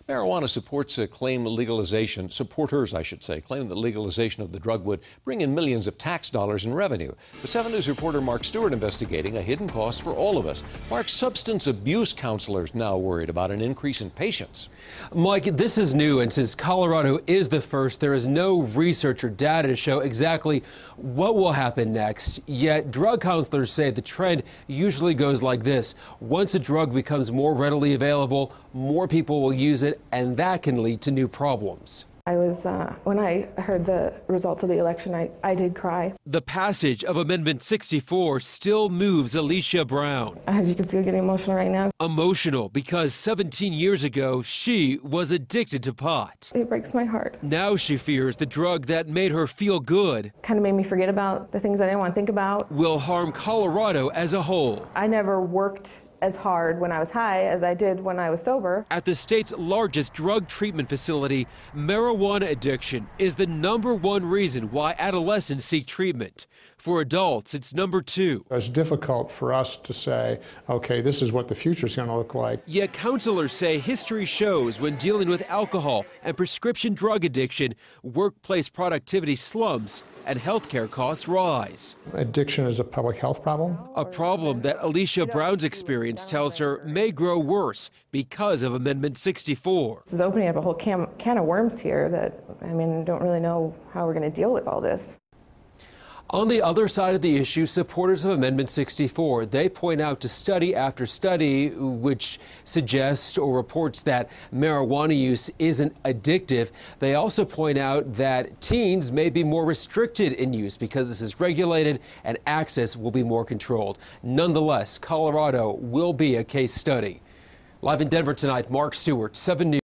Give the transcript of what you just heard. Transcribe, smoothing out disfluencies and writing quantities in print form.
Marijuana supporters, I should say, claim that legalization of the drug would bring in millions of tax dollars in revenue. But 7 News reporter Marc Stewart investigating a hidden cost for all of us. Marc, substance abuse counselors now worried about an increase in patients. Mike, this is new, and since Colorado is the first, there is no research or data to show exactly what will happen next. Yet drug counselors say the trend usually goes like this. Once a drug becomes more readily available, more people will use it, and that can lead to new problems. When I heard the results of the election, I did cry. The passage of Amendment 64 still moves Alicia Brown. As you can see, I'm getting emotional right now. Emotional because 17 years ago, she was addicted to pot. It breaks my heart. Now she fears the drug that made her feel good Kind of made me forget about the things I didn't want to think about. Will harm Colorado as a whole. I never worked as hard when I was high as I did when I was sober. At the state's largest drug treatment facility, marijuana addiction is the #1 reason why adolescents seek treatment. For adults, it's #2. It's difficult for us to say, okay, this is what the future is going to look like. Yet counselors say history shows when dealing with alcohol and prescription drug addiction, workplace productivity slumps and healthcare costs rise. Addiction is a public health problem. A problem that Alicia Brown's experience tells her may grow worse because of Amendment 64. This is opening up a whole can of worms here that, I don't really know how we're going to deal with all this. On the other side of the issue, supporters of Amendment 64, they point out to study after study which suggests or reports that marijuana use isn't addictive. They also point out that teens may be more restricted in use because this is regulated and access will be more controlled. Nonetheless, Colorado will be a case study. Live in Denver tonight, Marc Stewart, 7 News.